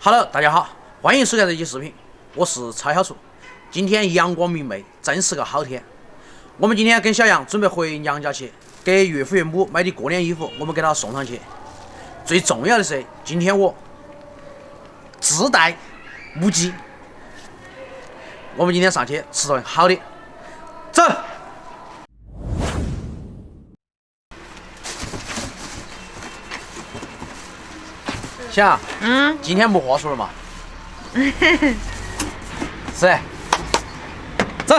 Hello， 大家好，欢迎收看这期视频，我是超小厨。今天阳光明媚，真是个好天。我们今天跟小杨准备回娘家去，给岳父岳母买的过年衣服，我们给他送上去。最重要的是，今天我自带母鸡。我们今天上去吃顿好的，走。小杨，今天没话说了嘛？是，走。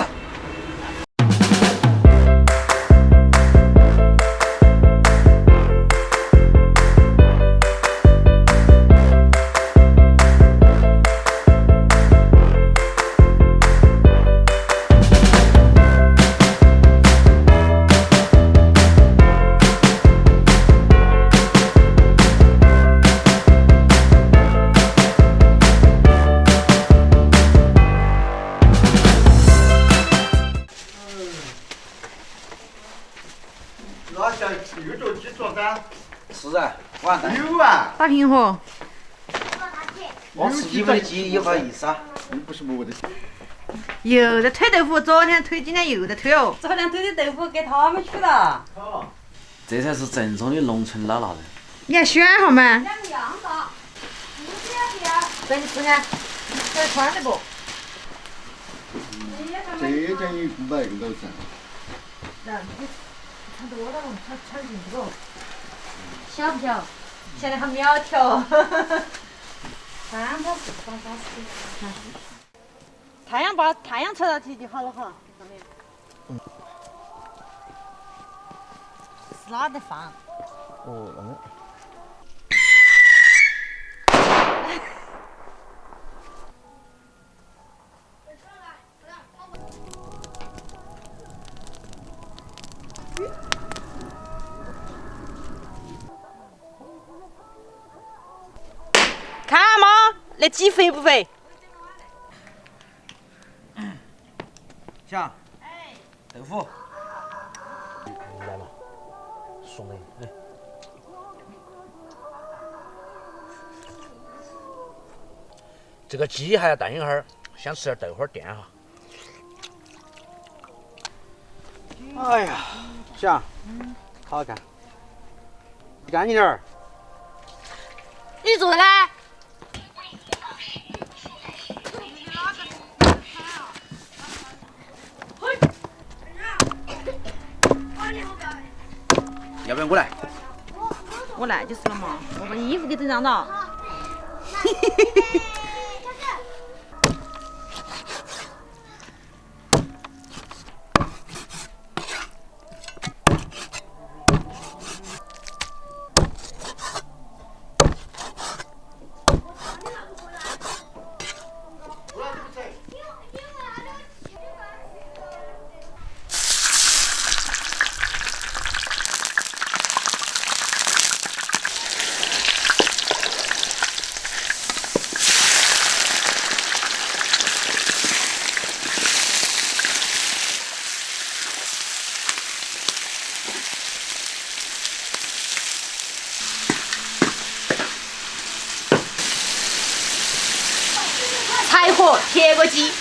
那像预着鸡做噻？是啊，晚上有啊，打平和。我吃你们的鸡有啥意思啊？你不是没得。又在推豆腐，昨天推，今天又在推哦。昨天推的豆腐给他们取了。这才是正宗的农村老男人。你还选好吗？两样大，这你吃看，这穿这个。这件衣服买个噻。穿多了，穿进去了。小不小？显得很苗条。太阳朝到起就好了哈，上面。是哪得放？哦，那个。看嘛，那鸡肥不肥？小杨，豆腐。来嘛，送给你。这个鸡还要炖一会儿，先吃点豆花垫哈。哎呀，小杨，好好干，干净点儿。你做的呢？要不然我来？我来就是了嘛，我把衣服给整脏了。柴火铁锅鸡。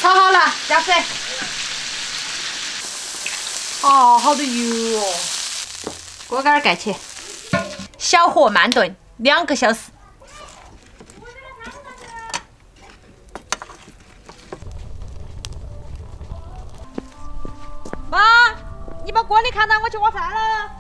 炒好了，加水。哦，好多油哦！锅盖盖起，小火慢炖2个小时。妈，你把锅里看到，我去挖饭了。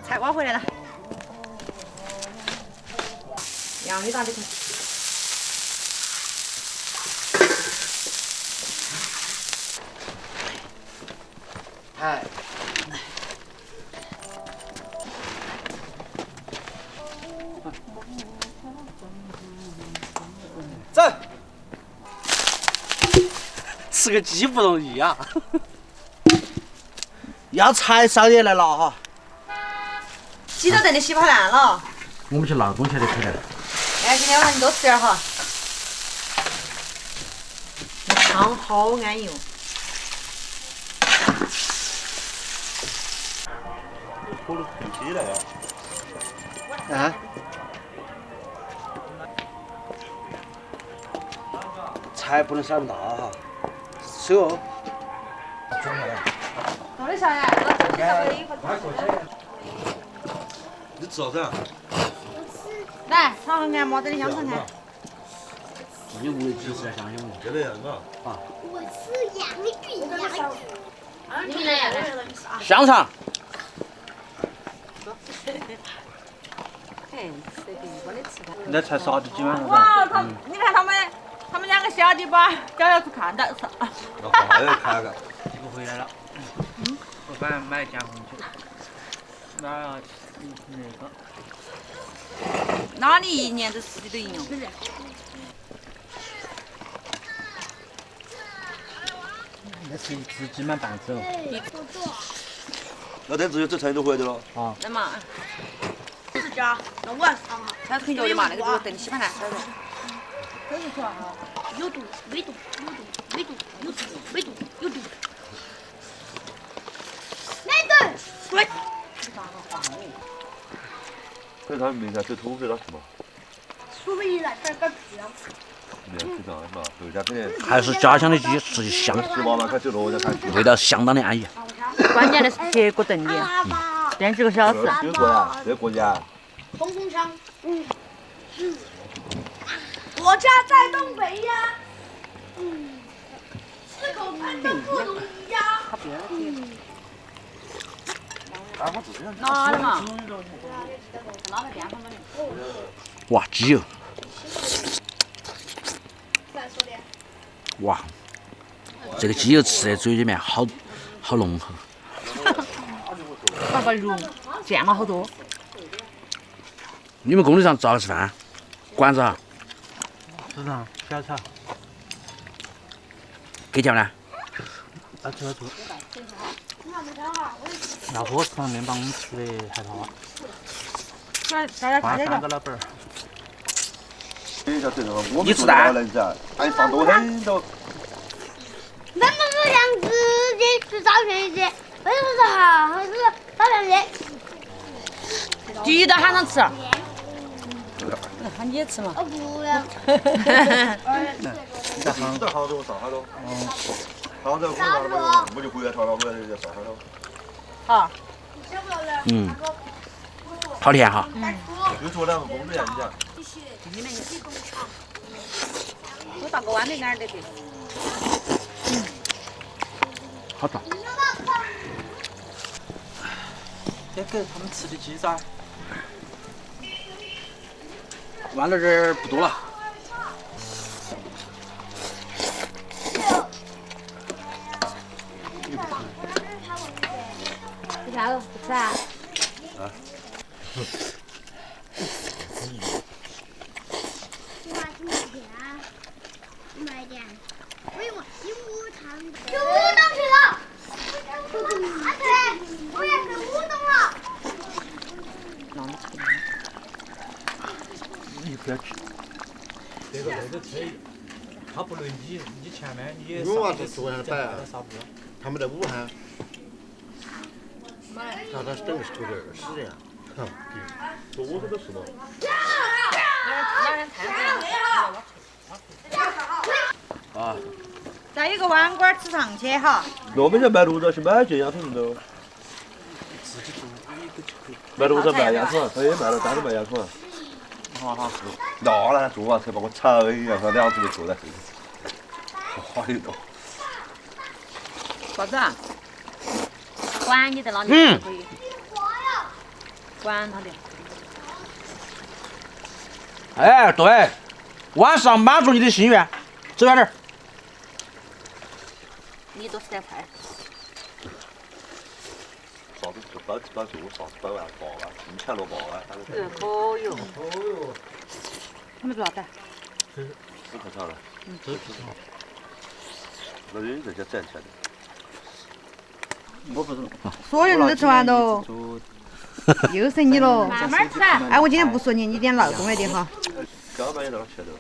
菜挖回来了，杨梅打的。哎，走。吃个鸡不容易啊！要柴烧也来拿哈。鸡都炖得稀巴烂了。我们去拿东西就可以了。哎，今天晚上你多吃点哈。汤好安逸哦。火都腾起来了。啊？柴不能烧那么大哈，吃哦。弄的小呀，你吃啥子啊？来，尝尝看，毛子的香肠看。你屋里几十来香香这个样子啊。我吃洋芋，你们来呀，来。香肠。那才啥子几碗了？哇，你看他们两个小的把小要去看到是。那还要看看。这个回来了。我反正买加工去。那个。哪里一年都10几都应用？那是一只鸡满半只哦。那等只有这成都回来了。那嘛，是家，弄完他很油的嘛，那个猪炖的稀巴烂。都是说哈，有毒，没毒，有毒，没毒，有毒，没毒，有毒。没毒，对。可是他们明天走土回了是吗？除非来这个皮啊。明天这样嘛，回家肯定还是家乡的鸡，吃起香， 18万块走罗家看。味道相当的安逸。关键的是铁锅炖的，炖几个小时。这个呀，这个国家。通风箱，我家在东北呀，吃口饭都不容易呀。拿了嘛？哇，鸡油。哇，这个鸡油吃在嘴里面好浓厚。把个肉见了好多。你们工地上咋个吃饭？馆子啊？市场小炒。给钱呢？吃。老婆吃上面帮我们吃的还好。大家换看这个。三个老板儿。你吃蛋？哎，放多很多。那么这样自己去找便宜的，为什么是好？还是找便宜？鸡都喊上吃。喊你也吃嘛。我不要。你在杭州好多上海喽？杭州我就回来了，我就上海喽。好。嗯。好甜哈。就做两个工作呀，你讲。我倒个碗在哪儿得给。好大。这给他们吃的鸡崽。豌豆这儿不多了。吃啥了？不吃啊？买点，我有5汤，有5汤去了。阿对，我也是5汤了。你不要去。这个可以，他不论你钱呢，你也有啊，这昨天摆啊，杀不了。他们在武汉。那他等于是投的20的呀。说我这个是吗？啊。再一个碗馆吃上去哈。我们家卖路子去买件样子都。卖路子卖样子，他也卖了单的卖样子。好。那做完才把我炒一样，他2只就做在这里。好的多。啥子啊？管你在哪里都可以。管他的。哎，对，晚上满足你的心愿，走远点儿。你多吃点菜。啥子就包做，啥子包完8万，金钱落8万。可以。他们多少袋？10块钱了。那你这些赚钱的。我不是。所有人都吃完喽，又剩你喽。慢慢吃。哎，我今天不说你，你点闹钟来点哈。刚买到钱的。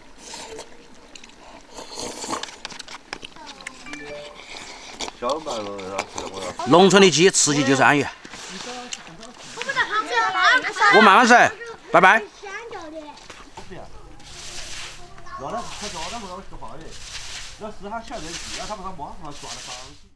小慢了，然后吃了我要。农村的鸡吃起就是安逸。我不得好吃，我慢慢吃，拜拜。山脚的。要的，他叫他不要吃话的，要是他晓得记啊，他把他摸上抓得上。